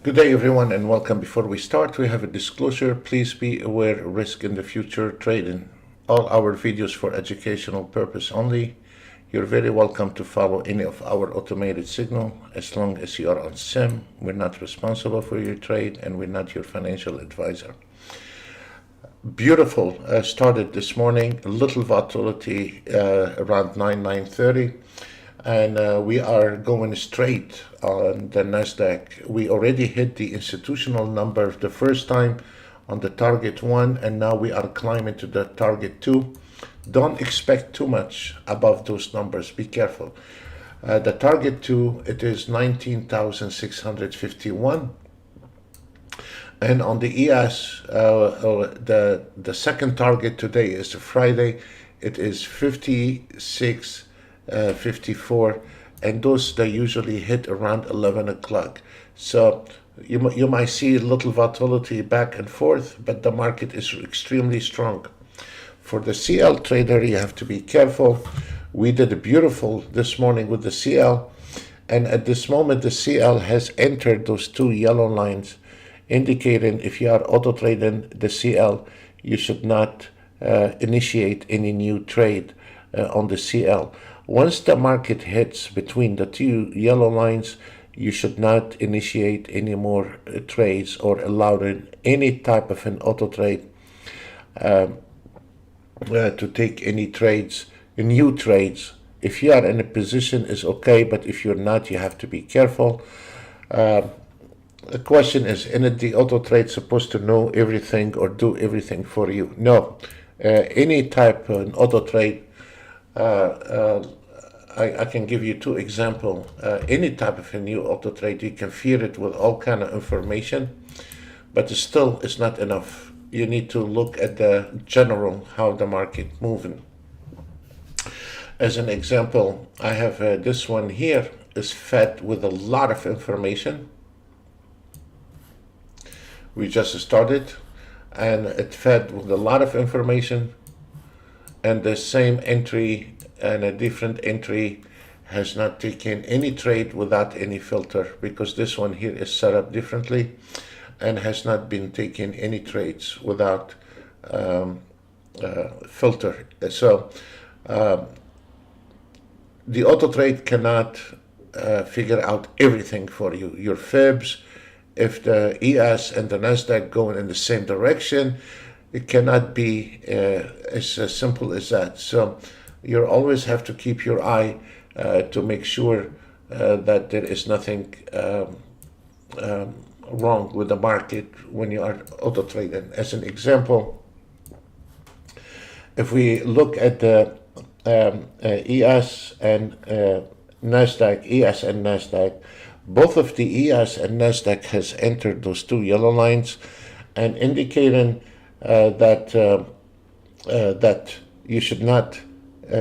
Good day, everyone, and welcome. Before we start, we have a disclosure. Please be aware of risk in the future trading. All our videos for educational purpose only. You're very welcome to follow any of our automated signal as long as you are on SIM. We're not responsible for your trade, and we're not your financial advisor. Beautiful started this morning. A little volatility around 9:30. And we are going straight on the Nasdaq. We already hit the institutional number the first time on the target 1, and now we are climbing to the target 2. Don't expect too much above those numbers. Be careful. The target 2, it is 19,651. And on the ES, the second target today is Friday. It is 56.54, and those they usually hit around 11 o'clock. So you might see a little volatility back and forth, but the market is extremely strong. For the CL trader, you have to be careful. We did a beautiful this morning with the CL, and at this moment the CL has entered those two yellow lines, indicating if you are auto trading the CL, you should not initiate any new trade on the CL. Once the market hits between the two yellow lines, you should not initiate any more trades or allow any type of an auto trade to take any trades, new trades. If you are in a position, is okay, but if you're not, you have to be careful. The question is, isn't the auto trade supposed to know everything or do everything for you? No. Any type of auto trade, I can give you two examples. Any type of a new auto trade, you can feed it with all kind of information, but still it's not enough. You need to look at the general, how the market moving. As an example, I have this one here is fed with a lot of information. We just started, and it fed with a lot of information, and the same entry and a different entry has not taken any trade without any filter, because this one here is set up differently and has not been taking any trades without filter. So the auto trade cannot figure out everything for you. Your fibs, if the ES and the Nasdaq going in the same direction, it cannot be as simple as that. So you always have to keep your eye to make sure that there is nothing wrong with the market when you are auto trading. As an example, if we look at the ES and Nasdaq, both of the ES and Nasdaq has entered those two yellow lines, and indicating that you should not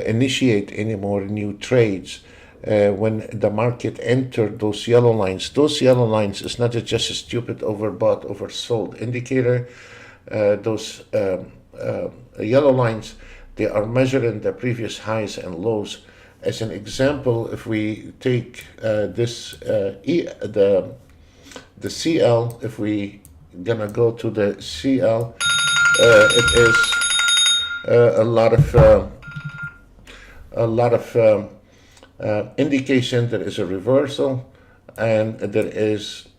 initiate any more new trades when the market entered those yellow lines. Those yellow lines is not just a stupid overbought, oversold indicator. Those yellow lines, they are measuring the previous highs and lows. As an example, if we take the CL, if we gonna go to the CL, it is a lot of indication there is a reversal, and there is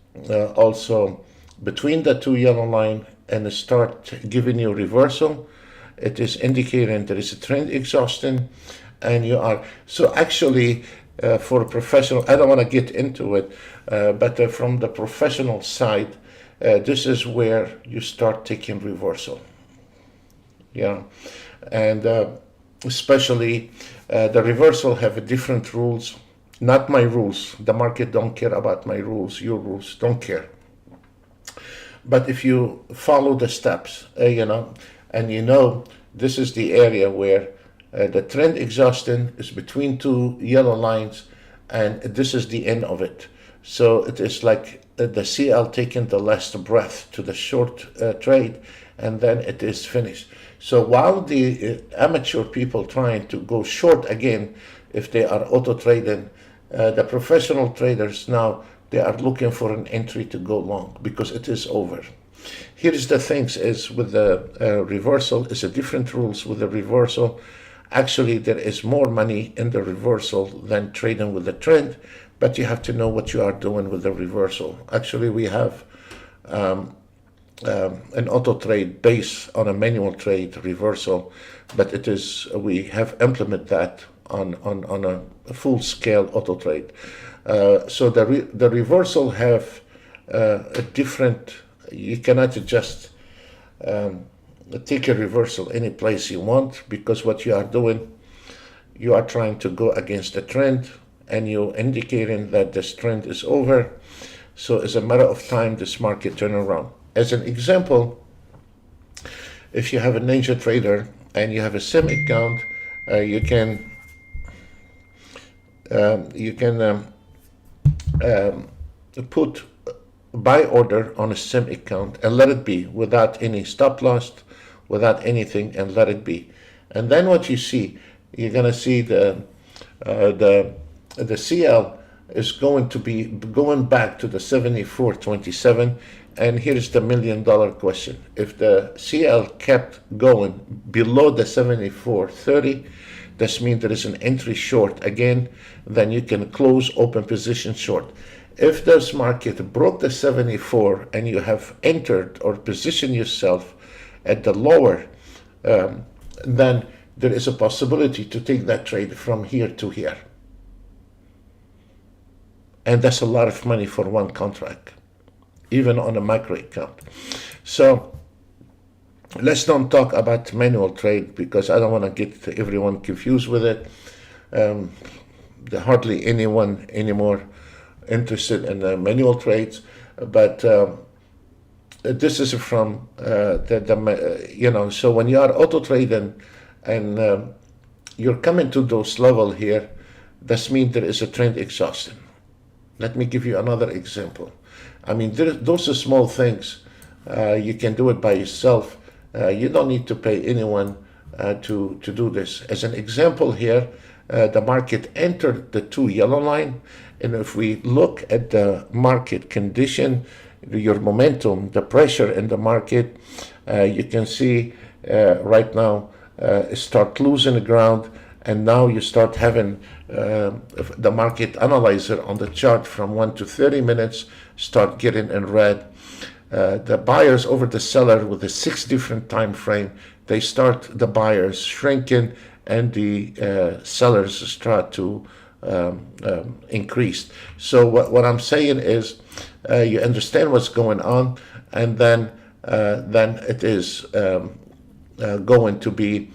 also between the two yellow line and start giving you reversal. It is indicating there is a trend exhaustion. And you are, so actually for a professional, I don't want to get into it, but from the professional side, this is where you start taking reversal. Yeah, and especially the reversal have different rules, not my rules. The market don't care about my rules, your rules don't care. But if you follow the steps, and this is the area where the trend exhaustion is between two yellow lines, and this is the end of it. So it is like the CL taking the last breath to the short trade, and then it is finished. So while the amateur people trying to go short again, if they are auto trading, the professional traders now they are looking for an entry to go long because it is over. Here's the things is with the reversal is a different rules with the reversal. Actually, there is more money in the reversal than trading with the trend, but you have to know what you are doing with the reversal. Actually, we have an auto trade based on a manual trade reversal, but it is we have implemented that on a full scale auto trade. So the reversal have a different. You cannot just take a reversal any place you want, because what you are doing, you are trying to go against the trend and you're indicating that this trend is over. So it's a matter of time this market turn around. As an example, if you have a Ninja Trader and you have a sim account, you can put buy order on a sim account and let it be without any stop loss, without anything, and let it be. And then what you see, you're gonna see the CL is going to be going back to the 74.27. And here's the $1 million question: if the CL kept going below the 74.30, this means there is an entry short again. Then you can close open position short. If this market broke the 74 and you have entered or positioned yourself at the lower, then there is a possibility to take that trade from here to here. And that's a lot of money for one contract, even on a micro account. So let's not talk about manual trade, because I don't want to get everyone confused with it. There's hardly anyone anymore interested in manual trades, but this is from so when you are auto trading and you're coming to those level here, that means there is a trend exhaustion. Let me give you another example. I mean, those are small things. You can do it by yourself. You don't need to pay anyone to do this. As an example here, the market entered the 2 yellow line. And if we look at the market condition, your momentum, the pressure in the market, you can see right now start losing the ground. And now you start having the market analyzer on the chart from 1 to 30 minutes start getting in red. The buyers over the seller with a 6 different time frame, they start the buyers shrinking and the sellers start to increase. So what I'm saying is you understand what's going on, and then it is going to be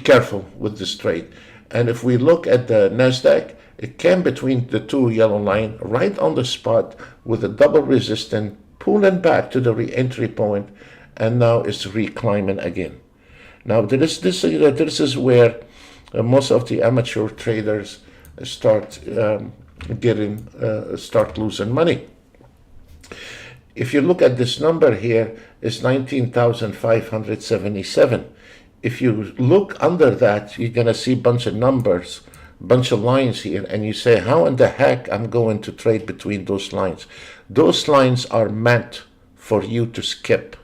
careful with this trade. And if we look at the NASDAQ, it came between the 2 yellow line right on the spot with a double resistance, pulling back to the re-entry point, and now it's reclimbing again. Now this is where most of the amateur traders start losing money. If you look at this number here, it's 19,577. If you look under that, you're gonna see a bunch of numbers, bunch of lines here, and you say, how in the heck I'm going to trade between those lines? Those lines are meant for you to skip,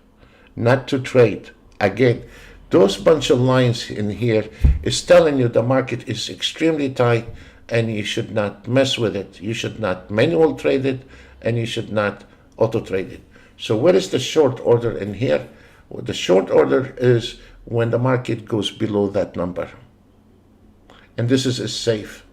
not to trade. Again, those bunch of lines in here is telling you the market is extremely tight and you should not mess with it. You should not manual trade it, and you should not auto trade it. So what is the short order in here? Well, the short order is when the market goes below that number. And this is safe.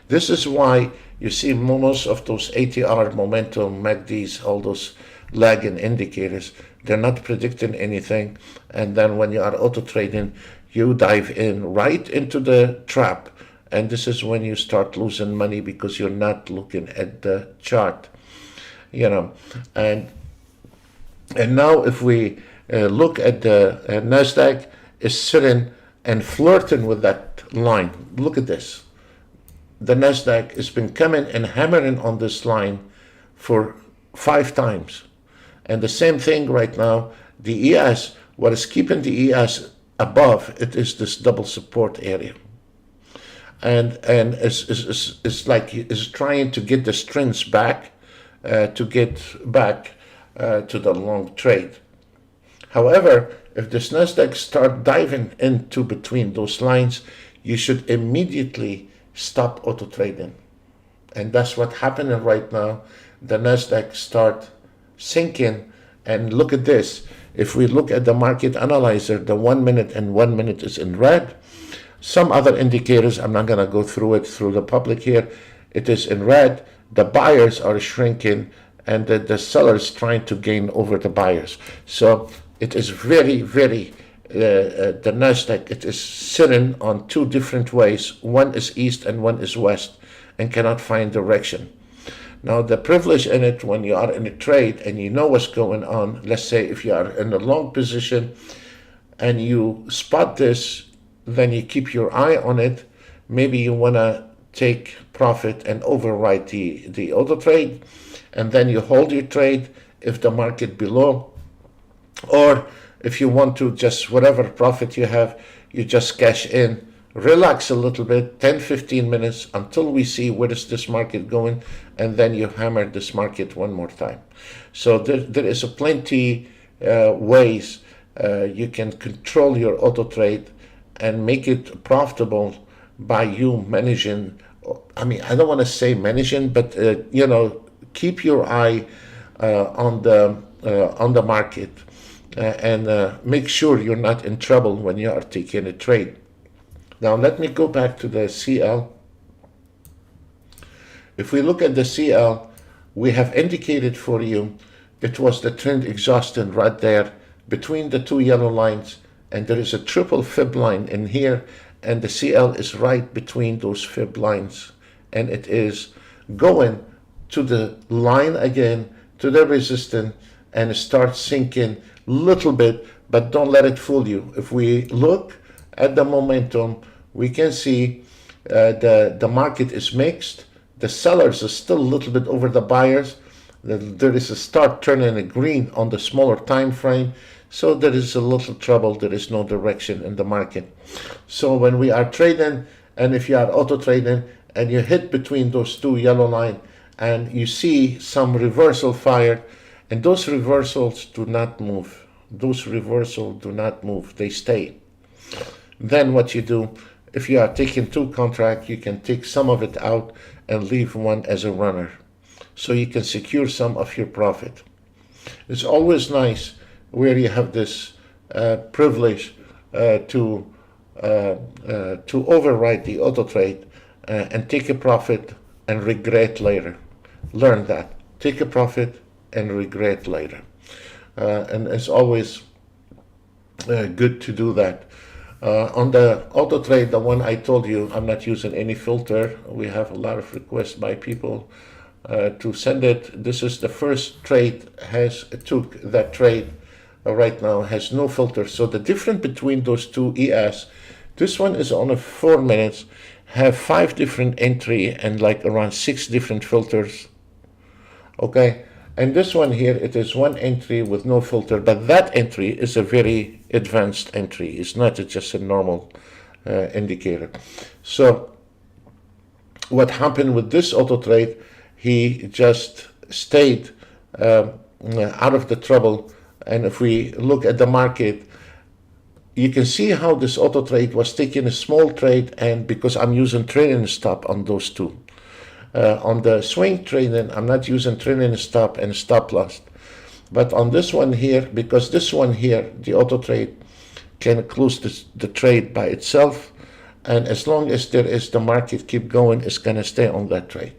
This is why you see most of those ATR, momentum, MACDs, all those lagging indicators, they're not predicting anything. And then when you are auto trading, you dive in right into the trap. And this is when you start losing money because you're not looking at the chart. And now if we look at the NASDAQ, is sitting and flirting with that line. Look at this. The NASDAQ has been coming and hammering on this line for 5 times. And the same thing right now, the ES, what is keeping the ES above, it is this double support area. and it's like it's trying to get the strength back, to get back to the long trade. However, if this Nasdaq start diving into between those lines, you should immediately stop auto trading. And that's what happening right now. The Nasdaq start sinking, and look at this. If we look at the market analyzer, the 1 minute and 1 minute is in red. Some other indicators, I'm not going to go through it through the public here, it is in red. The buyers are shrinking, and the sellers trying to gain over the buyers. So it is very, very, the Nasdaq, it is sitting on two different ways. One is east and one is west, and cannot find direction. Now, the privilege in it, when you are in a trade and you know what's going on, let's say if you are in a long position and you spot this, then you keep your eye on it. Maybe you want to take profit and override the auto trade, and then you hold your trade if the market below, or if you want to just whatever profit you have, you just cash in, relax a little bit, 10-15 minutes until we see where is this market going, and then you hammer this market one more time. So there is a plenty ways you can control your auto trade and make it profitable by you managing. I mean, I don't want to say managing, but keep your eye on the market, and make sure you're not in trouble when you are taking a trade. Now let me go back to the CL. If we look at the CL, we have indicated for you it was the trend exhaustion right there between the two yellow lines, and there is a triple fib line in here, and the CL is right between those fib lines, and it is going to the line again, to the resistance, and start sinking little bit, but don't let it fool you. If we look at the momentum, we can see the market is mixed. The sellers are still a little bit over the buyers. There is a start turning a green on the smaller time frame. So there is a little trouble. There is no direction in the market. So when we are trading, and if you are auto trading and you hit between those two yellow lines and you see some reversal fired, and those reversals do not move. Those reversals do not move. They stay. Then what you do, if you are taking two contracts, you can take some of it out and leave one as a runner, so you can secure some of your profit. It's always nice where you have this privilege to override the auto trade and take a profit and regret later. Learn that. Take a profit and regret later. And it's always good to do that. On the auto trade, the one I told you, I'm not using any filter. We have a lot of requests by people to send it. This is the first trade took that trade right now, has no filter. So the difference between those two ES, this one is on a 4 minutes, have 5 different entry and like around 6 different filters. Okay. And this one here, it is one entry with no filter, but that entry is a very advanced entry. It's not just a normal indicator. So what happened with this auto trade, he just stayed out of the trouble. And if we look at the market, you can see how this auto trade was taking a small trade, and because I'm using trailing stop on those two. On the swing trading, I'm not using trailing stop and stop loss. But on this one here, because this one here, the auto trade can close the trade by itself. And as long as there is the market keep going, it's going to stay on that trade.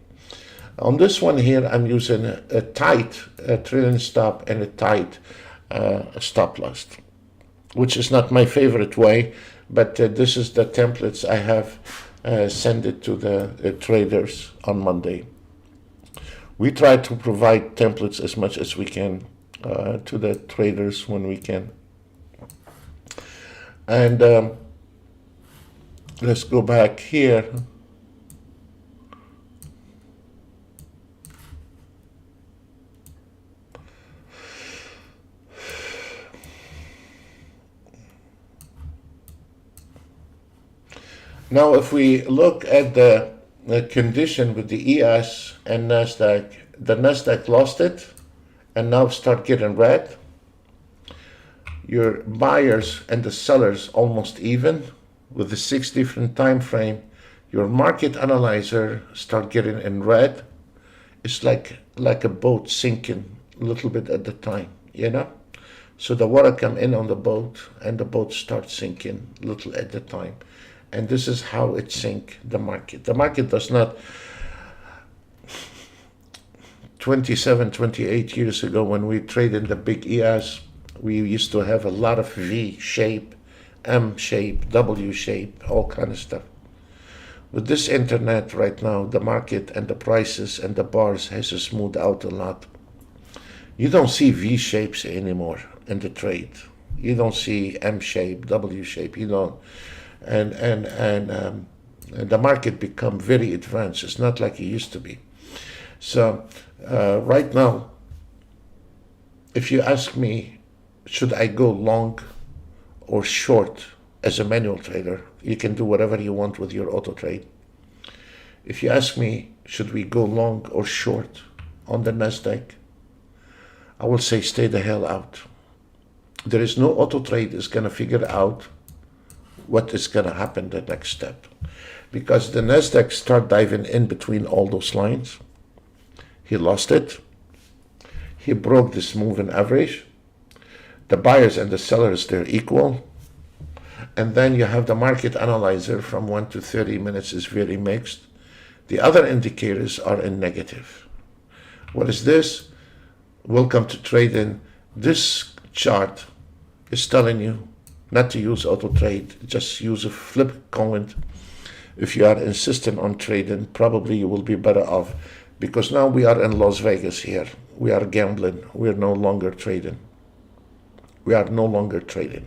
On this one here, I'm using a tight trailing stop and a tight stop loss, which is not my favorite way, but this is the templates I have. Send it to the traders on Monday. We try to provide templates as much as we can to the traders when we can. And let's go back here. Now, if we look at the condition with the ES and NASDAQ, the NASDAQ lost it and now start getting red. Your buyers and the sellers almost even with the 6 different time frame. Your market analyzer start getting in red. It's like a boat sinking a little bit at the time, you know? So the water come in on the boat and the boat starts sinking a little at the time. And this is how it sink the market. The market does not, 27, 28 years ago when we traded the big ES, we used to have a lot of V shape, M shape, W shape, all kind of stuff. With this internet right now, the market and the prices and the bars has smoothed out a lot. You don't see V shapes anymore in the trade. You don't see M shape, W shape. You don't, and the market become very advanced. It's not like it used to be. So right now, if you ask me, should I go long or short as a manual trader? You can do whatever you want with your auto trade. If you ask me, should we go long or short on the NASDAQ? I will say stay the hell out. There is no auto trade is going to figure out what is going to happen the next step. Because the NASDAQ start diving in between all those lines. He lost it. He broke this moving average. The buyers and the sellers, they're equal. And then you have the market analyzer from 1 to 30 minutes is very mixed. The other indicators are in negative. What is this? Welcome to trading. This chart is telling you not to use auto trade, just use a flip coin. If you are insistent on trading, probably you will be better off, because now we are in Las Vegas here. We are gambling. We are no longer trading. We are no longer trading.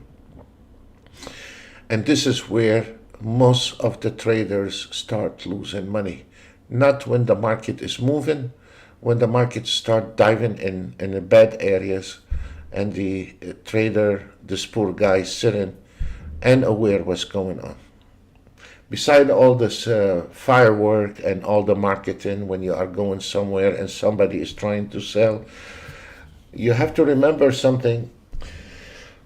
And this is where most of the traders start losing money. Not when the market is moving, when the market start diving in the bad areas, and the trader, this poor guy, sitting and aware what's going on. Beside all this firework and all the marketing, when you are going somewhere and somebody is trying to sell, you have to remember something.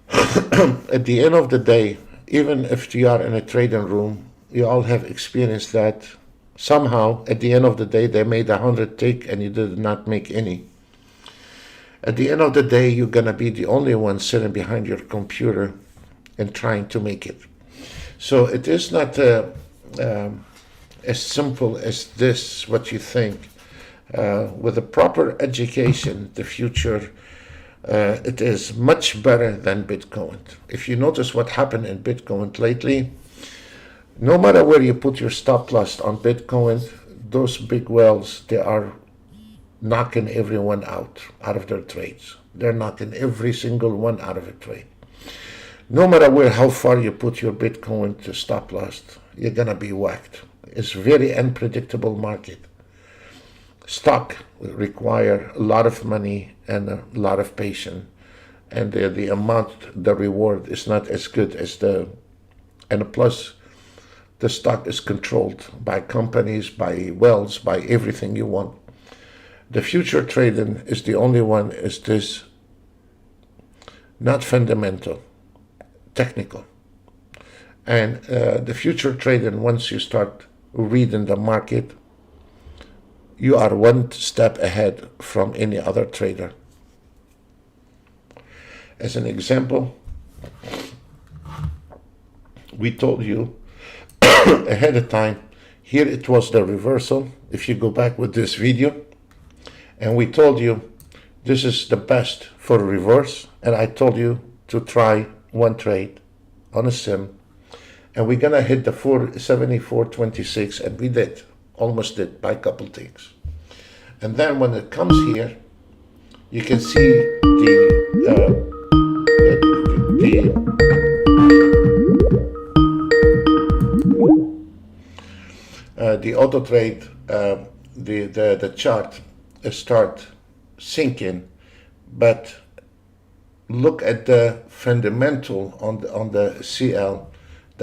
At the end of the day, even if you are in a trading room, you all have experienced that somehow at the end of the day they made 100 tick and you did not make any. At the end of the day, you're going to be the only one sitting behind your computer and trying to make it. So it is not as simple as this, what you think. With a proper education, the future, it is much better than Bitcoin. If you notice what happened in Bitcoin lately, no matter where you put your stop loss on Bitcoin, those big whales, they are knocking everyone out of their trades. They're knocking every single one out of a trade. No matter how far you put your Bitcoin to stop loss, you're gonna be whacked. It's very unpredictable market. Stock require a lot of money and a lot of patience, and the amount, the reward is not as good as and plus the stock is controlled by companies, by wells, by everything you want. The future trading is the only one is this, not fundamental, technical. And the future trading, once you start reading the market, you are one step ahead from any other trader. As an example, we told you ahead of time, here it was the reversal. If you go back with this video, and we told you this is the best for a reverse, and I told you to try one trade on a sim, and we're gonna hit the 474.26, and we did, almost did by a couple ticks. And then when it comes here, you can see the auto trade, the chart start sinking, but look at the fundamental on the CL.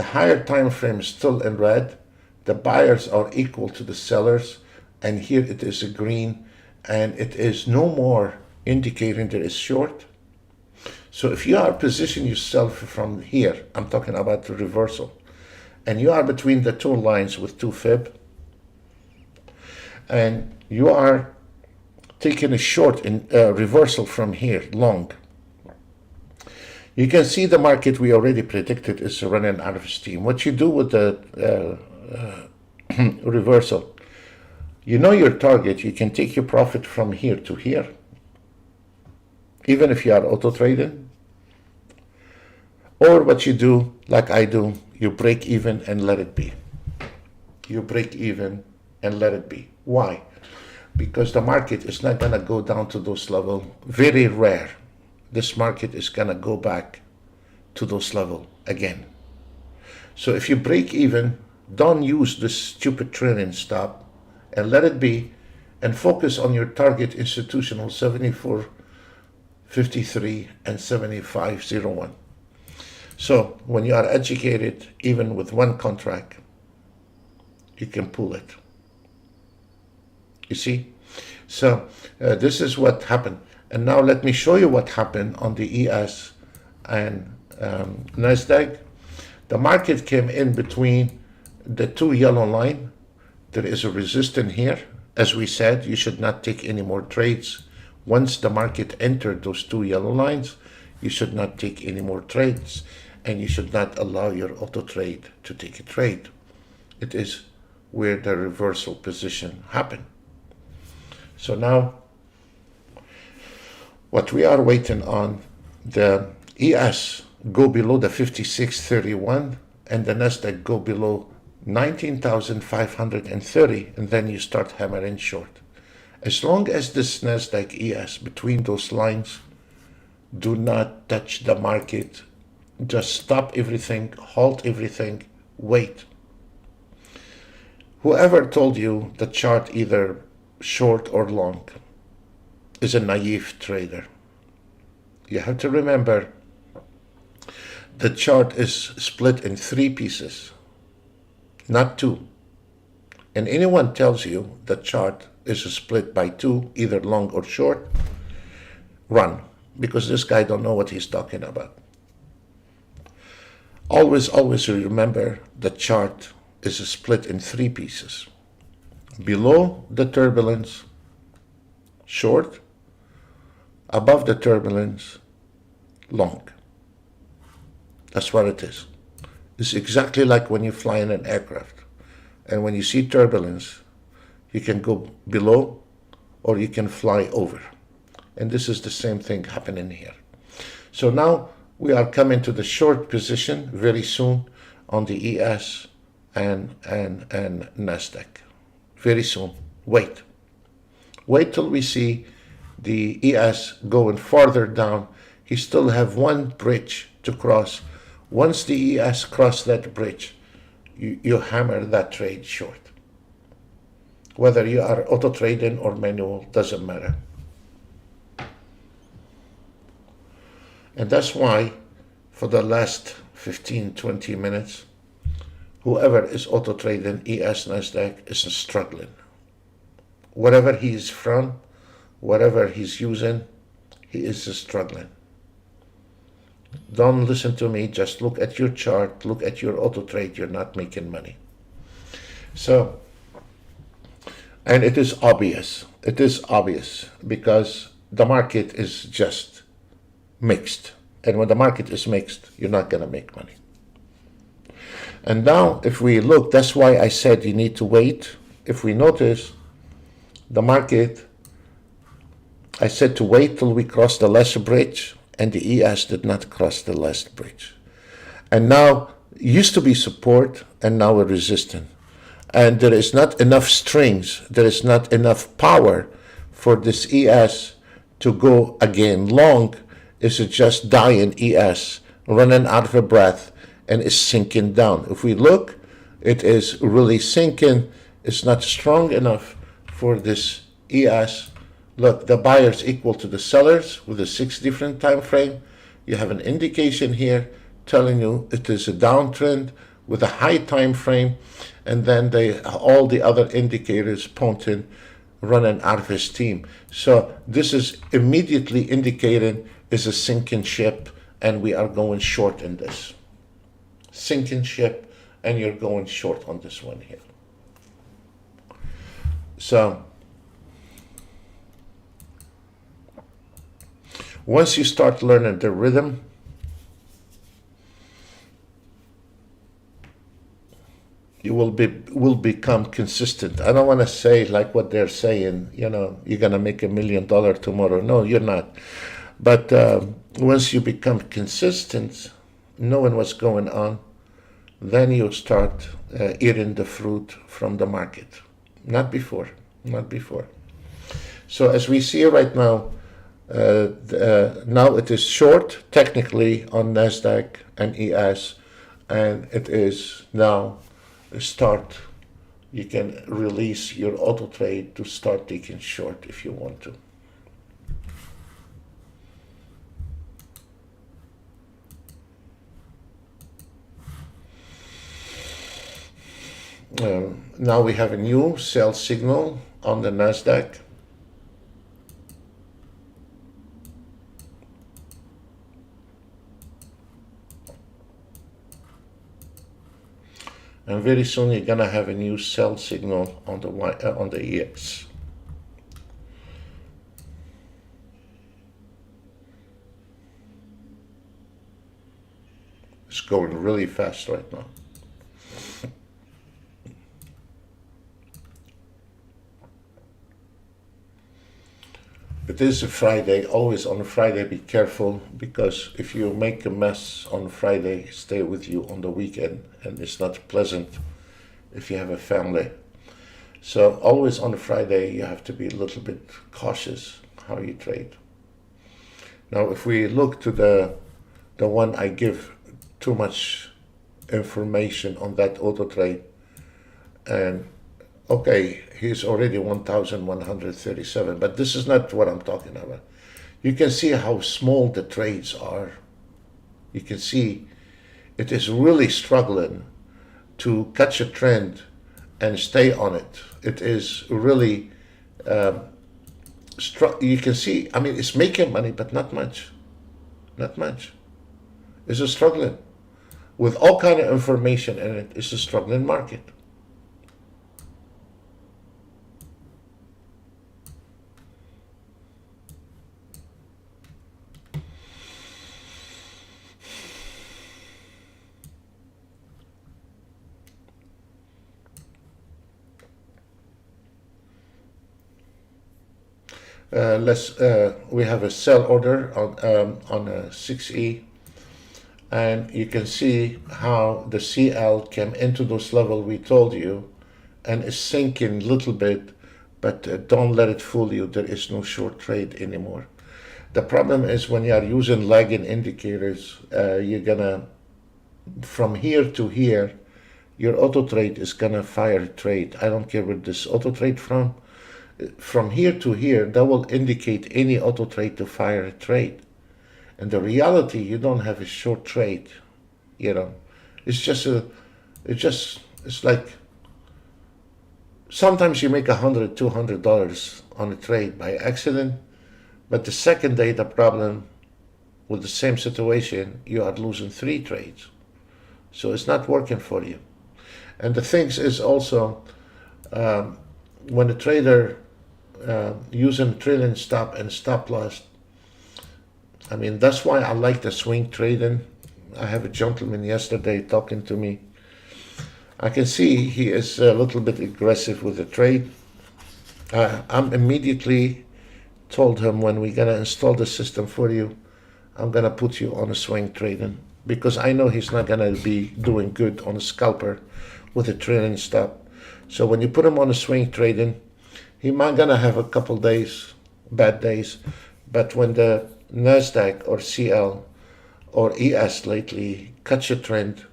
The higher time frame is still in red. The buyers are equal to the sellers, and here it is a green, and it is no more indicating there is short. So if you are positioning yourself from here, I'm talking about the reversal, and you are between the two lines with 2 fib, and you are taking a short in reversal from here, long. You can see the market we already predicted is running out of steam. What you do with the reversal, you know your target, you can take your profit from here to here, even if you are auto trading. Or what you do, like I do, you break even and let it be. You break even and let it be. Why? Because the market is not going to go down to those levels. Very rare. This market is going to go back to those levels again. So if you break even, don't use this stupid trailing stop and let it be, and focus on your target institutional 74.53 and 75.01. So when you are educated, even with one contract, you can pull it. You see? So this is what happened. And now let me show you what happened on the ES and NASDAQ. The market came in between the two yellow lines. There is a resistance here. As we said, you should not take any more trades. Once the market entered those two yellow lines, you should not take any more trades, and you should not allow your auto trade to take a trade. It is where the reversal position happened. So now what we are waiting on, the ES go below the 56.31 and the NASDAQ go below 19,530, and then you start hammering short. As long as this NASDAQ ES between those lines, do not touch the market. Just stop everything, halt everything, wait. Whoever told you the chart either short or long is a naive trader. You have to remember the chart is split in 3 pieces, not 2. And anyone tells you the chart is split by 2, either long or short, run, because this guy don't know what he's talking about. Always remember the chart is split in 3 pieces. Below the turbulence, short. Above the turbulence, long. That's what it is. It's exactly like when you fly in an aircraft. And when you see turbulence, you can go below or you can fly over. And this is the same thing happening here. So now we are coming to the short position very soon on the ES and NASDAQ. Very soon. Wait till we see the ES going farther down. He still have one bridge to cross. Once the ES cross that bridge, you hammer that trade short. Whether you are auto trading or manual, doesn't matter. And that's why for the last 15-20 minutes, whoever is auto trading ES NASDAQ is struggling. Wherever he's from, whatever he's using, he is struggling. Don't listen to me, just look at your chart, look at your auto trade, you're not making money. So, and it is obvious because the market is just mixed. And when the market is mixed, you're not going to make money. And now if we look, that's why I said you need to wait. If we notice the market, I said to wait till we cross the last bridge, and the ES did not cross the last bridge. And now, used to be support, and now a resistance. And there is not enough strings, there is not enough power for this ES to go again long. Is just dying ES, running out of breath, and is sinking down. If we look, it is really sinking. It's not strong enough for this ES. Look, the buyers equal to the sellers with a 6 different time frame. You have an indication here telling you it is a downtrend with a high time frame, and then all the other indicators pointing running out of his team. So this is immediately indicating is a sinking ship, and we are going short in this. Sinking ship, and you're going short on this one here. So once you start learning the rhythm, you will become consistent. I don't want to say like what they're saying, you're going to make $1 million tomorrow. No, you're not. But once you become consistent, knowing what's going on, then you start eating the fruit from the market. Not before. So as we see right now, now it is short technically on NASDAQ and ES, and it is now start. You can release your auto trade to start taking short if you want to. Now we have a new sell signal on the NASDAQ. And very soon you're gonna have a new sell signal on the EX. It's going really fast right now. It is a Friday. Always on a Friday, be careful, because if you make a mess on Friday, stay with you on the weekend, and it's not pleasant if you have a family. So always on a Friday, you have to be a little bit cautious how you trade. Now, if we look to the one I give too much information on that auto trade, and okay, he's already 1,137, but this is not what I'm talking about. You can see how small the trades are. You can see it is really struggling to catch a trend and stay on it. It is really, you can see, I mean, it's making money, but not much. Not much. It's a struggling. With all kind of information in it, it's a struggling market. We have a sell order on a 6E, and you can see how the CL came into those level we told you, and is sinking a little bit, but don't let it fool you. There is no short trade anymore. The problem is when you are using lagging indicators, you're gonna, from here to here, your auto trade is gonna fire a trade. I don't care where this auto trade from here to here, that will indicate any auto trade to fire a trade. And the reality, you don't have a short trade. It's like sometimes you make $100, $200 on a trade by accident, but the second day, the problem with the same situation, you are losing 3 trades. So it's not working for you. And the thing is also, when a trader using trailing stop and stop loss, I mean, that's why I like the swing trading. I have a gentleman yesterday talking to me. I can see he is a little bit aggressive with the trade. I'm immediately told him, when we're gonna install the system for you, I'm gonna put you on a swing trading, because I know he's not gonna be doing good on a scalper with a trailing stop. So when you put him on a swing trading, he might gonna have a couple days, bad days, but when the NASDAQ or CL or ES lately catch a trend,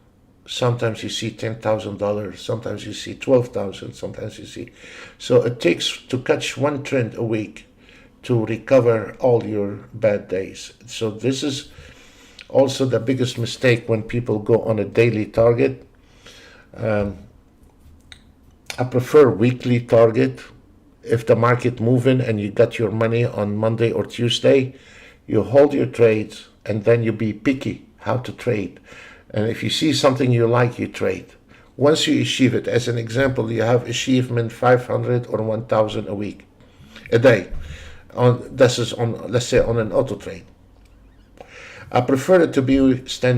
sometimes you see $10,000, sometimes you see $12,000, sometimes you see. So it takes to catch one trend a week to recover all your bad days. So this is also the biggest mistake when people go on a daily target. I prefer weekly target. If the market moving and you got your money on Monday or Tuesday, you hold your trades and then you be picky how to trade. And if you see something you like, you trade. Once you achieve it, as an example, you have achievement 500 or 1,000 a week, a day. This is on, let's say, on an auto trade. I prefer it to be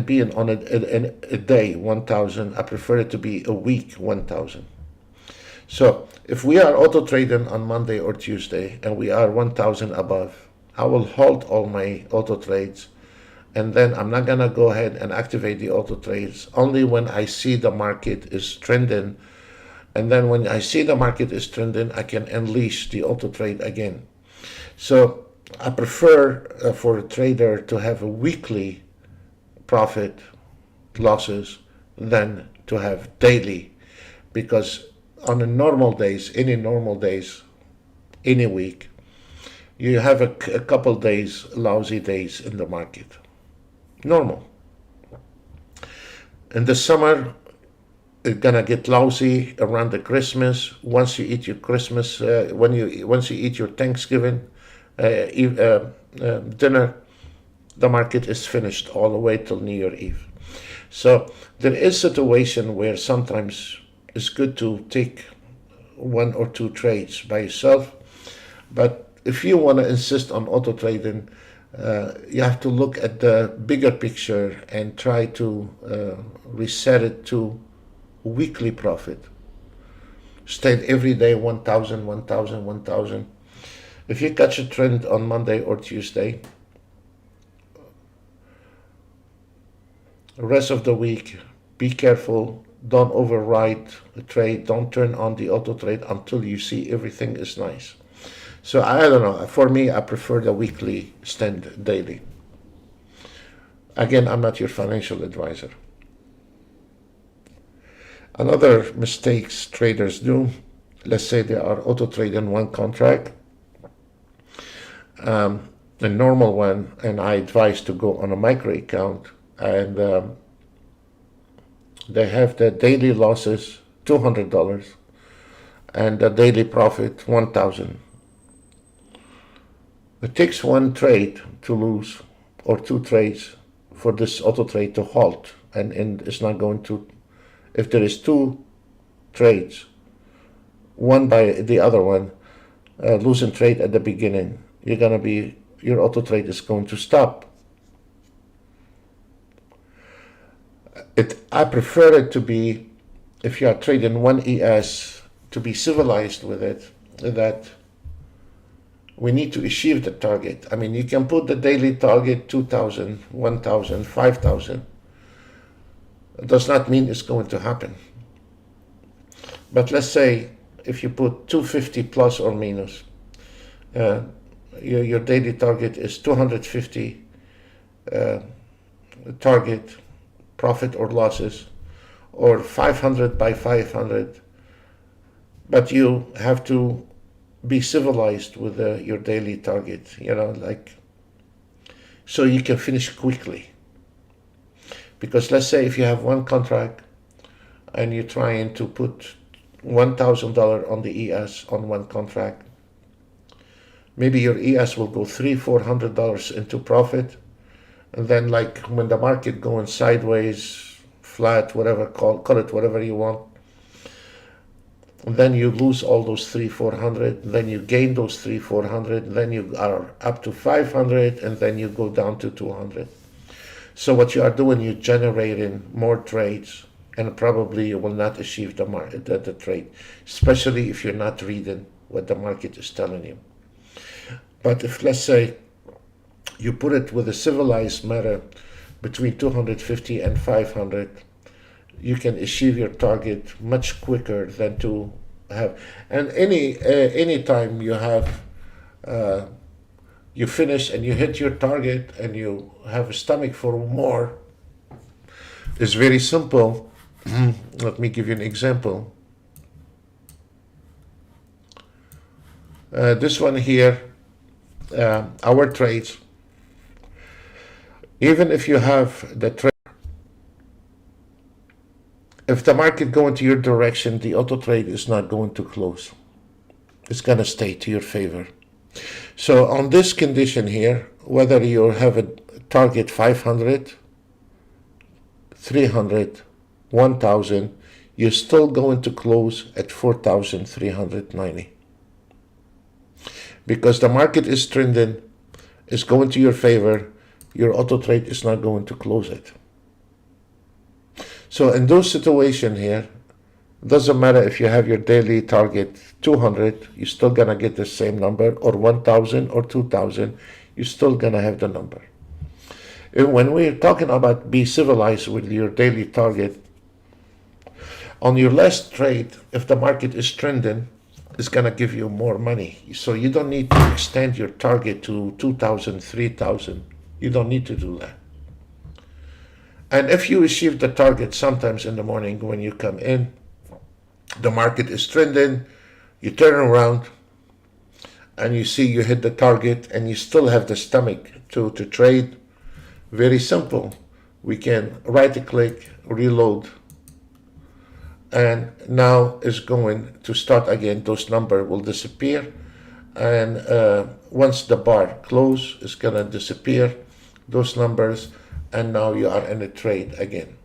being on a day 1,000. I prefer it to be a week 1,000. So if we are auto trading on Monday or Tuesday and we are 1,000 above, I will halt all my auto trades, and then I'm not gonna go ahead and activate the auto trades only when I see the market is trending. And then when I see the market is trending, I can unleash the auto trade again. So I prefer for a trader to have a weekly profit losses than to have daily, because on a normal days, any week, you have a couple days, lousy days in the market. Normal. In the summer, it's gonna get lousy around the Christmas. Once you eat your Christmas, once you eat your Thanksgiving dinner, the market is finished all the way till New Year Eve. So there is a situation where sometimes it's good to take one or two trades by yourself, but if you want to insist on auto trading, you have to look at the bigger picture and try to reset it to weekly profit. Stay every day 1,000, 1,000, 1,000. If you catch a trend on Monday or Tuesday, the rest of the week, be careful. Don't override the trade. Don't turn on the auto trade until you see everything is nice. So I don't know. For me, I prefer the weekly stand daily. Again, I'm not your financial advisor. Another mistakes traders do, let's say they are auto trading one contract, a normal one, and I advise to go on a micro account, and they have the daily losses $200 and the daily profit 1,000. It takes one trade to lose, or two trades for this auto trade to halt, and it's not going to. If there is two trades, one by the other one, losing trade at the beginning, your auto trade is going to stop. I prefer it to be, if you are trading one ES, to be civilized with it, that we need to achieve the target. I mean, you can put the daily target 2,000, 1,000, 5,000. It does not mean it's going to happen. But let's say if you put 250 plus or minus, your daily target is 250 target profit or losses, or 500 by 500, but you have to be civilized with your daily target, so you can finish quickly. Because let's say if you have one contract and you're trying to put $1,000 on the ES on one contract, maybe your ES will go $300-400 into profit, and then like when the market going sideways, flat, whatever, call it whatever you want, and then you lose all those $300-400, then you gain those $300-400, then you are up to $500, and then you go down to $200. So what you are doing, you're generating more trades, and probably you will not achieve the trade, especially if you're not reading what the market is telling you. But if, let's say, you put it with a civilized manner between 250 and 500, you can achieve your target much quicker than to have. And any time you have, you finish and you hit your target and you have a stomach for more, it's very simple. Let me give you an example. This one here, our trades, even if you have the trade if the market go into your direction, the auto trade is not going to close. It's going to stay to your favor. So on this condition here, whether you have a target 500, 300, 1,000, you're still going to close at 4,390. Because the market is trending, is going to your favor, your auto trade is not going to close it. So in those situations here, doesn't matter if you have your daily target 200, you're still gonna get the same number, or 1,000 or 2,000, you're still gonna have the number. And when we're talking about be civilized with your daily target, on your last trade, if the market is trending, it's gonna give you more money. So you don't need to extend your target to 2,000, 3,000. You don't need to do that. And if you achieve the target sometimes in the morning when you come in, the market is trending, you turn around and you see you hit the target and you still have the stomach to trade. Very simple. We can right click, reload, and now it's going to start again. Those numbers will disappear, and once the bar close, it's gonna disappear, those numbers, and now you are in a trade again.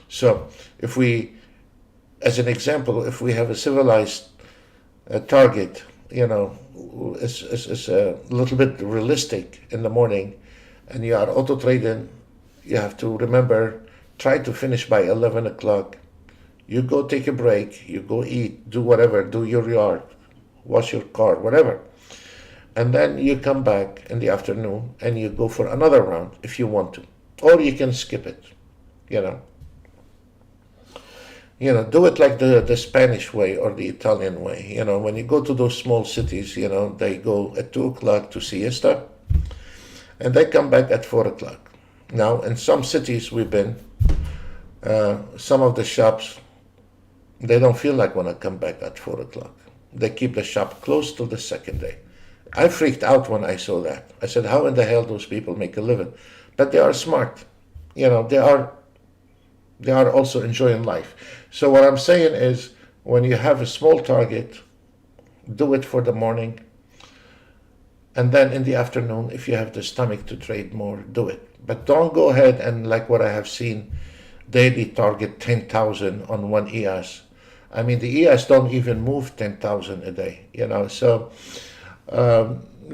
So if we, as an example, if we have a civilized target, it's a little bit realistic in the morning, and you are auto trading, you have to remember, try to finish by 11 o'clock. You go take a break, you go eat, do whatever, do your yard, wash your car, whatever. And then you come back in the afternoon and you go for another round if you want to. Or you can skip it, do it like the Spanish way or the Italian way. When you go to those small cities, they go at 2 o'clock to siesta, and they come back at 4 o'clock. Now, in some cities we've been, some of the shops, they don't feel like when I come back at 4 o'clock. They keep the shop closed till the second day. I freaked out when I saw that. I said, how in the hell those people make a living? But they are smart. They are also enjoying life. So what I'm saying is, when you have a small target, do it for the morning. And then in the afternoon, if you have the stomach to trade more, do it. But don't go ahead and, like what I have seen, daily target 10,000 on one ES. I mean, the ES don't even move 10,000 a day, so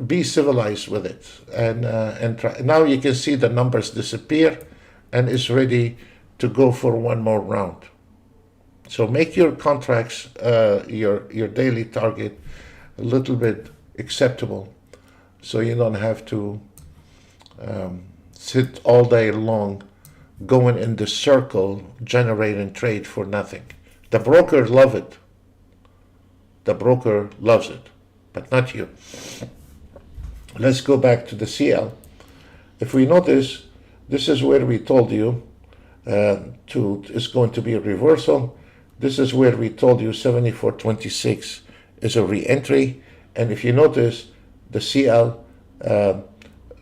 be civilized with it. And try. Now you can see the numbers disappear, and it's ready to go for one more round. So make your contracts, your daily target, a little bit acceptable, so you don't have to sit all day long going in the circle generating trade for nothing. The broker loves it. The broker loves it, but not you. Let's go back to the CL. If we notice, this is where we told you it's going to be a reversal. This is where we told you 74.26 is a re-entry. And if you notice, the CL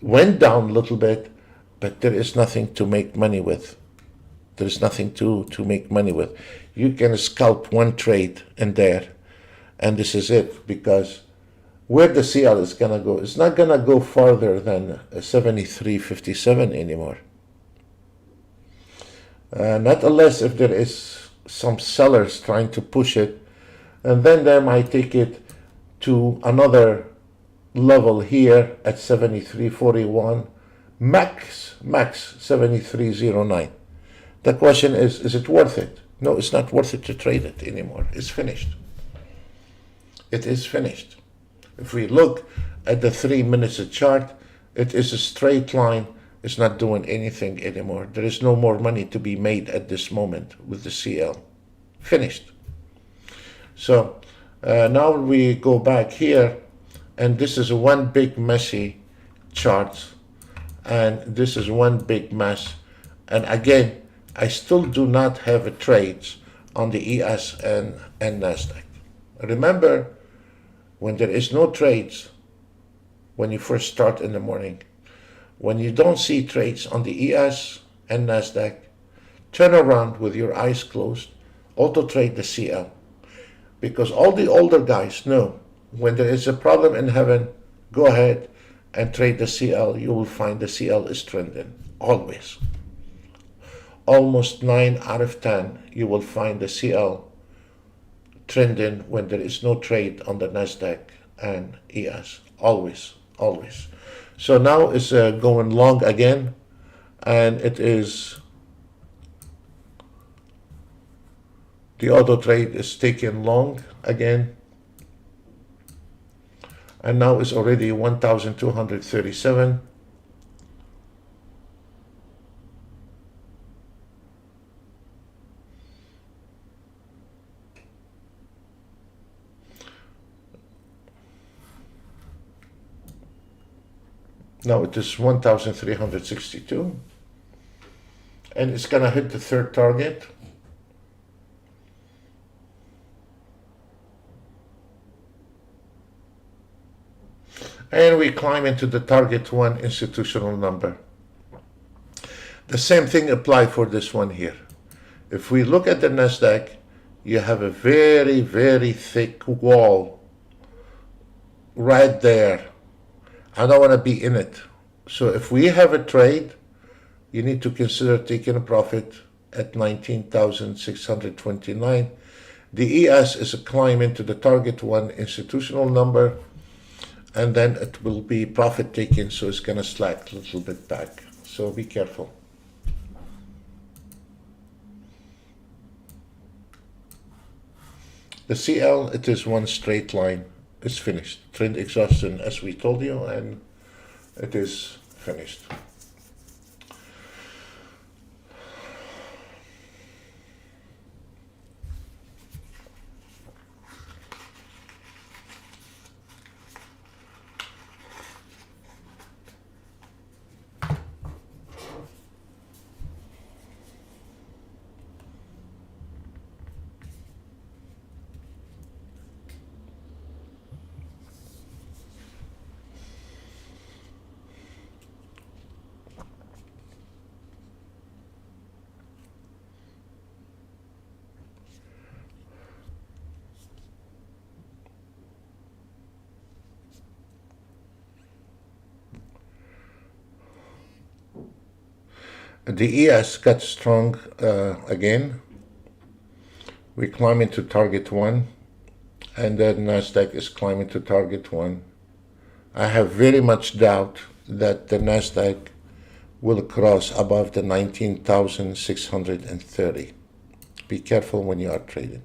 went down a little bit, but there is nothing to make money with. There's nothing to make money with. You can scalp one trade in there, and this is it, because where the CL is going to go, it's not going to go farther than 73.57 anymore. Not unless if there is some sellers trying to push it, and then they might take it to another level here at 73.41, max 73.09. The question is it worth it? No, it's not worth it to trade it anymore. It's finished. It is finished. If we look at the 3 minutes chart, it is a straight line. It's not doing anything anymore. There is no more money to be made at this moment with the CL. Finished. So now we go back here, and this is one big messy chart, and this is one big mess. And again, I still do not have a trades on the ES and NASDAQ. Remember, when there is no trades, when you first start in the morning, when you don't see trades on the ES and NASDAQ, turn around with your eyes closed, auto trade the CL. Because all the older guys know when there is a problem in heaven, go ahead and trade the CL. You will find the CL is trending. Always. Almost 9 out of 10, you will find the CL trending when there is no trade on the NASDAQ and ES. Always, always. So now it's going long again, and it is, the auto trade is taking long again, and now it's already 1,237. Now it is 1,362, and it's gonna hit the third target. And we climb into the target one institutional number. The same thing applies for this one here. If we look at the NASDAQ, you have a very, very thick wall right there. I don't want to be in it. So if we have a trade, you need to consider taking a profit at 19,629. The ES is a climb into the target one institutional number, and then it will be profit taking, so it's going to slack a little bit back. So be careful. The CL, it is one straight line. It's finished. Trend exhaustion, as we told you, and it is finished. The ES got strong again. We climb into target one, and then NASDAQ is climbing to target one. I have very much doubt that the NASDAQ will cross above the 19,630. Be careful when you are trading.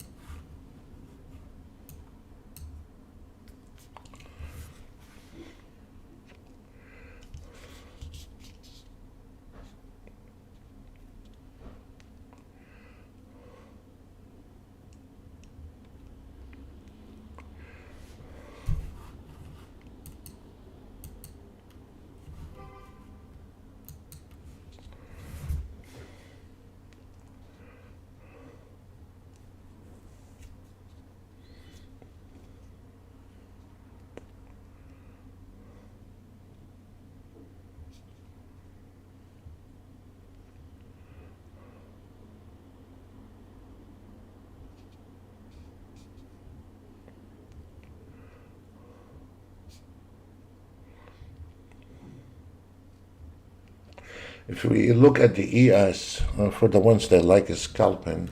If we look at the ES, for the ones that like a scalping,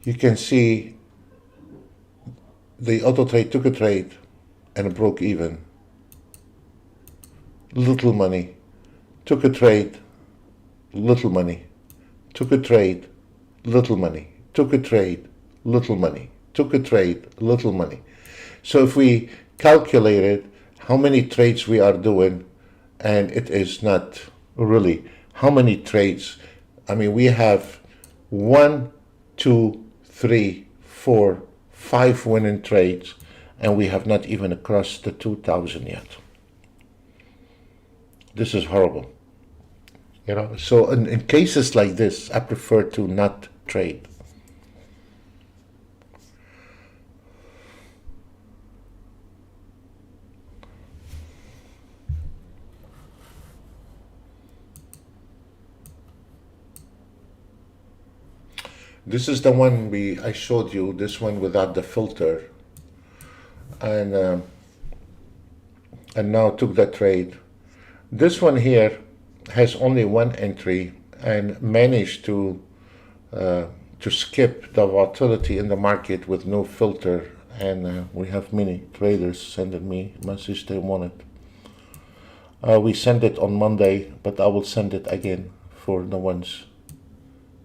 you can see the auto trade took a trade and broke even. Little money. Took a trade, little money. Took a trade, little money. Took a trade, little money. Took a trade, little money. So if we calculated how many trades we are doing, and it is not really how many trades. I mean, we have 1, 2, 3, 4, 5 winning trades, and we have not even crossed the 2,000 yet. This is horrible. You know, so in cases like this, I prefer to not trade. This is the one I showed you, this one without the filter, and now took the trade. This one here has only one entry and managed to skip the volatility in the market with no filter, and we have many traders sending me message they want it. We sent it on Monday, but I will send it again for the ones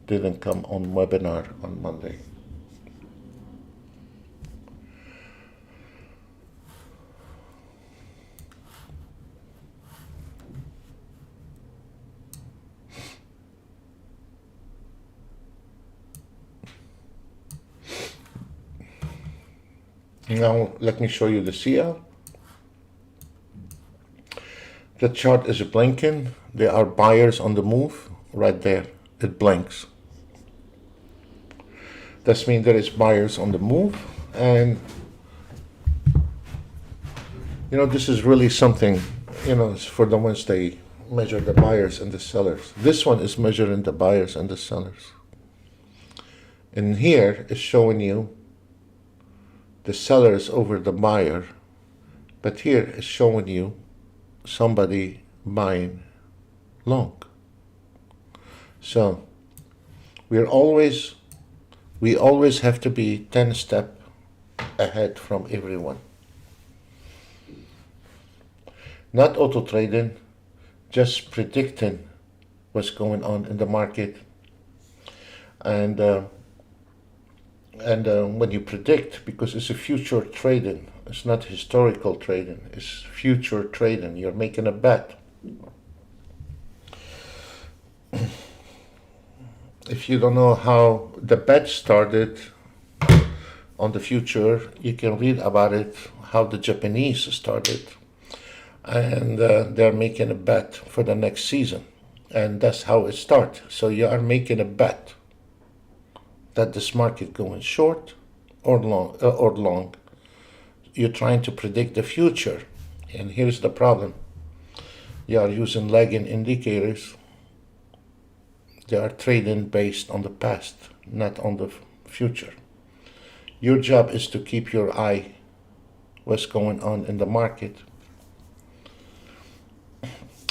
didn't come on webinar on Monday. Now let me show you the CL. The chart is blinking. There are buyers on the move right there. It blinks. That means there is buyers on the move, and this is really something. It's for the ones they measure the buyers and the sellers. This one is measuring the buyers and the sellers, and here is showing you the sellers over the buyer, but here is showing you somebody buying long. So we always have to be 10 steps ahead from everyone. Not auto trading, just predicting what's going on in the market. And when you predict, because it's a future trading, it's not historical trading, it's future trading. You're making a bet. If you don't know how the bet started on the future, you can read about it, how the Japanese started. And they're making a bet for the next season. And that's how it starts. So you are making a bet that this market going short or long. You're trying to predict the future. And here's the problem. You are using lagging indicators. They are trading based on the past, not on the future. Your job is to keep your eye what's going on in the market.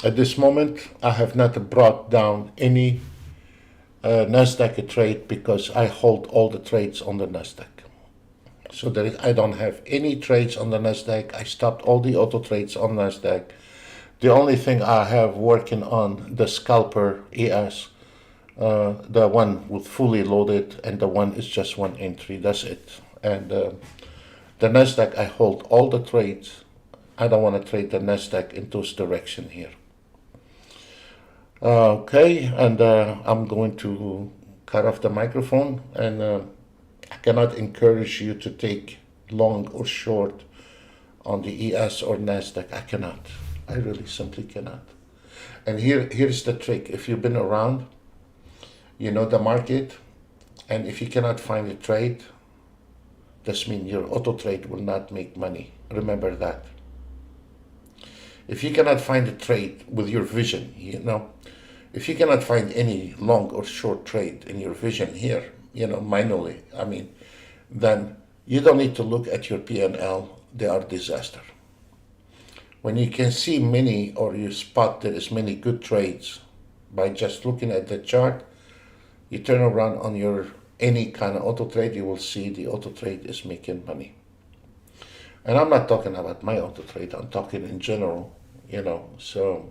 At this moment, I have not brought down any Nasdaq trade because I hold all the trades on the Nasdaq. So I don't have any trades on the Nasdaq. I stopped all the auto trades on Nasdaq. The only thing I have working on the scalper ES, the one with fully loaded, and the one is just one entry. That's it. And the Nasdaq, I hold all the trades. I don't want to trade the Nasdaq in those direction here. Okay, and I'm going to cut off the microphone, and I cannot encourage you to take long or short on the ES or Nasdaq. I cannot. I really simply cannot. And here's the trick. If you've been around, you know the market, and if you cannot find a trade, this means your auto trade will not make money. Remember that. If you cannot find a trade with your vision, if you cannot find any long or short trade in your vision here, manually, then you don't need to look at your P&L. They are disaster. When you can see many, or you spot there is many good trades by just looking at the chart, you turn around on your any kind of auto trade, you will see the auto trade is making money. And I'm not talking about my auto trade, I'm talking in general, so.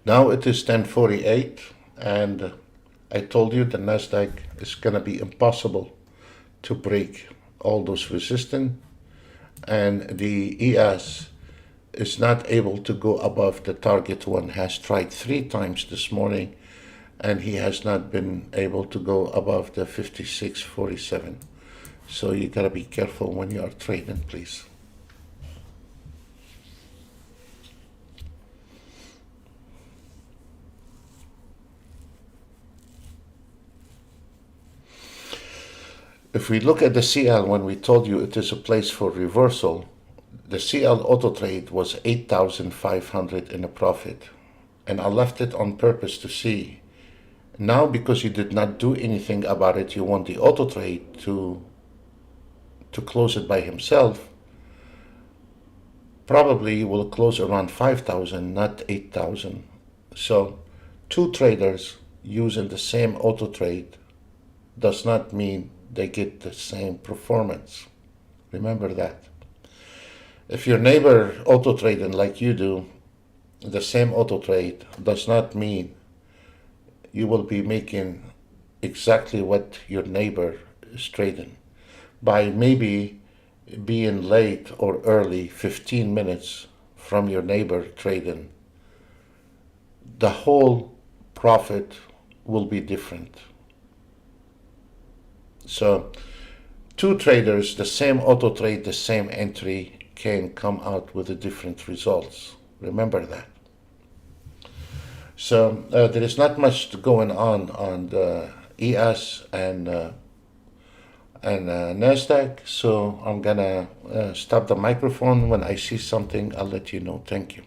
Now it is 10:48, and I told you the Nasdaq is going to be impossible to break all those resistance, and the ES is not able to go above the target one. Has tried 3 times this morning, and he has not been able to go above the 56.47. So you got to be careful when you are trading, please. If we look at the CL, when we told you it is a place for reversal, the CL auto trade was 8,500 in a profit, and I left it on purpose to see. Now, because you did not do anything about it, you want the auto trade to close it by himself. Probably you will close around 5,000, not 8,000. So, two traders using the same auto trade does not mean they get the same performance. Remember that. If your neighbor auto trading like you do, the same auto trade does not mean you will be making exactly what your neighbor is trading. By maybe being late or early 15 minutes from your neighbor trading, the whole profit will be different. So, two traders, the same auto trade, the same entry, can come out with different results. Remember that. So there is not much going on the ES and Nasdaq. So I'm gonna stop the microphone. When I see something, I'll let you know. Thank you.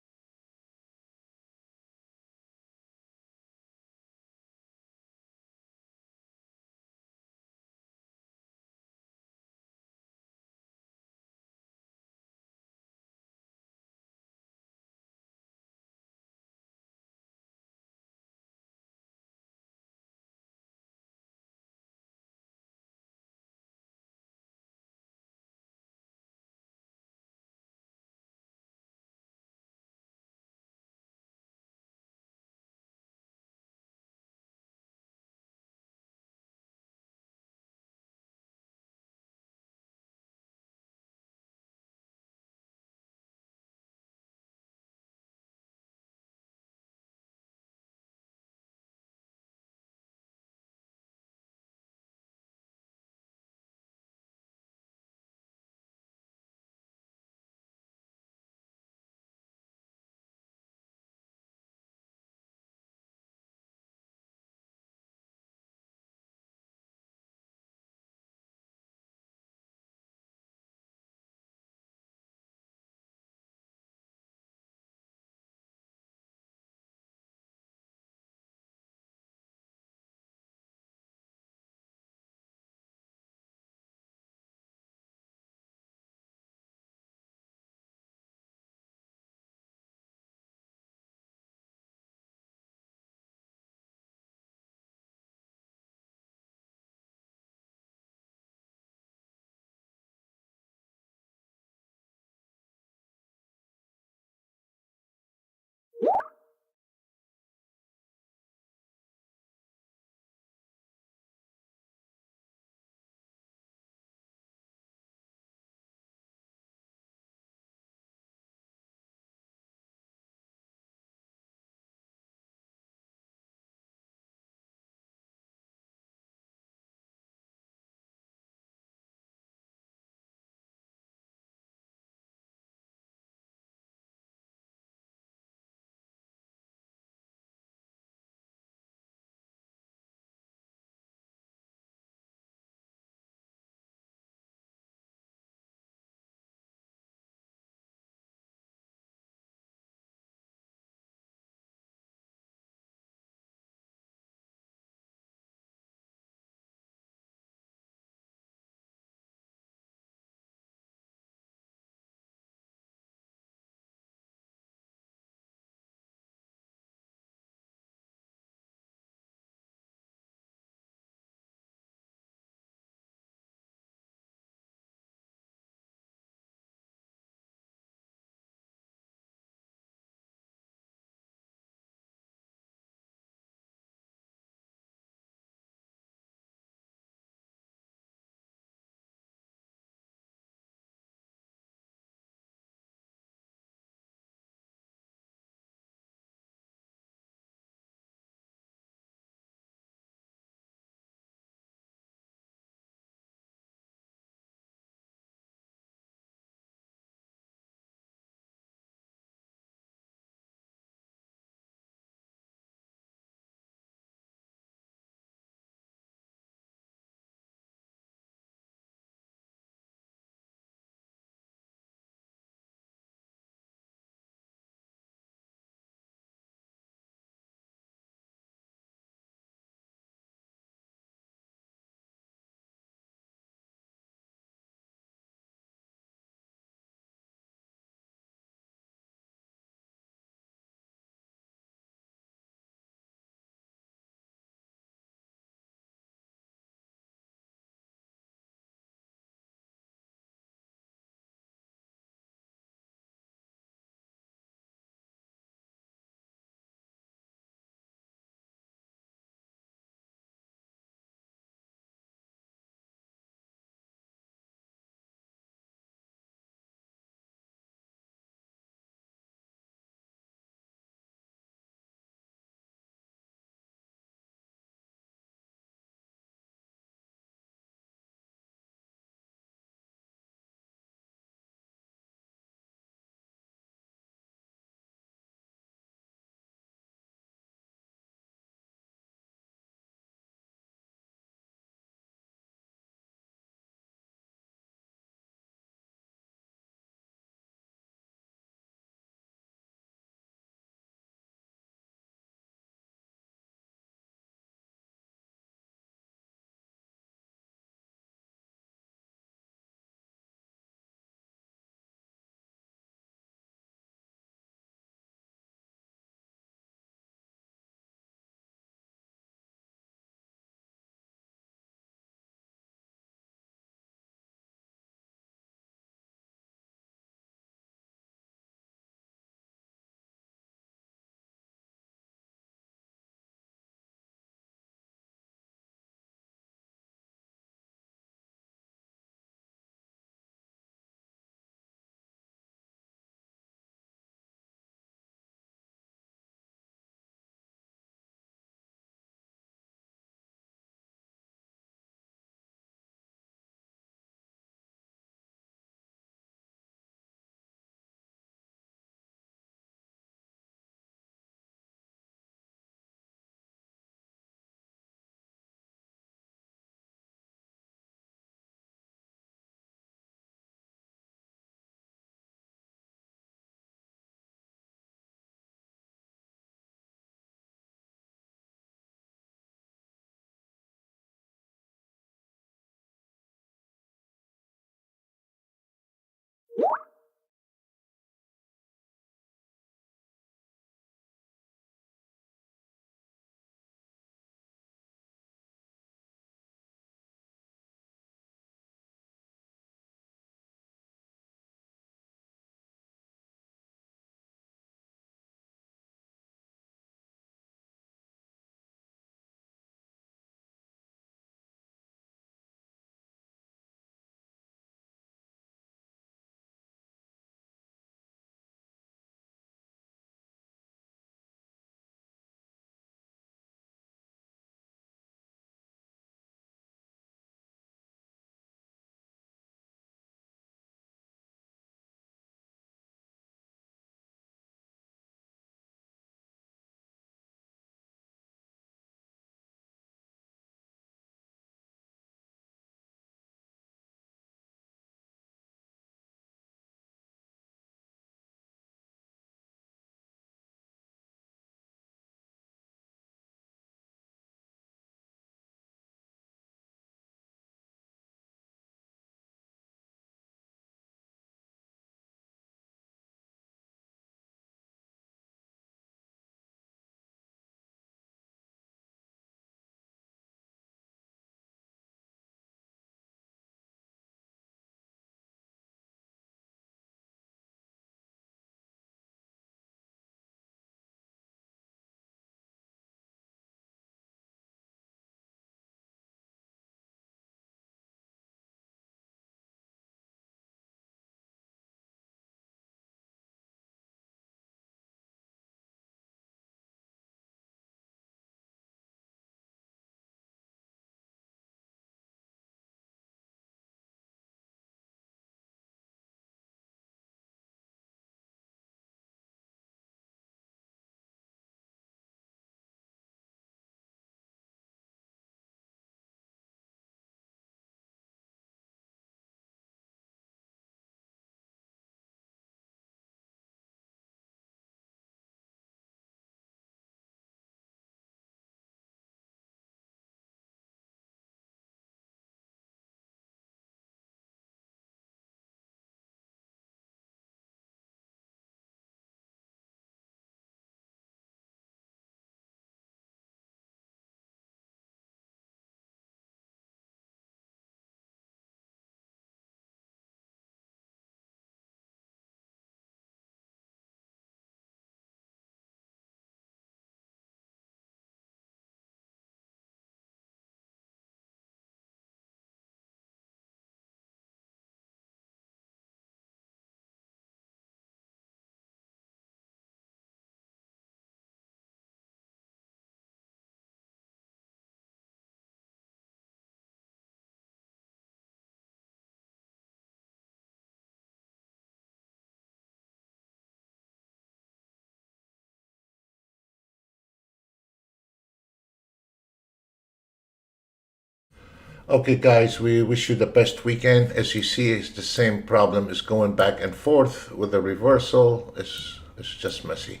Okay, guys, we wish you the best weekend. As you see, it's the same problem is going back and forth with the reversal. It's just messy.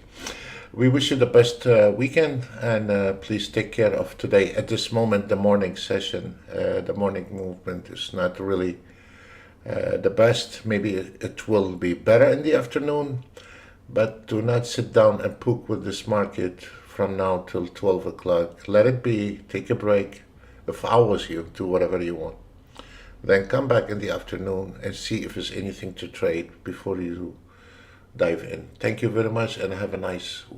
We wish you the best weekend, and please take care of today. At this moment, the morning session, the morning movement is not really the best. Maybe it will be better in the afternoon, but do not sit down and poke with this market from now till 12 o'clock. Let it be, take a break. If I was you, do whatever you want. Then come back in the afternoon and see if there's anything to trade before you dive in. Thank you very much and have a nice week.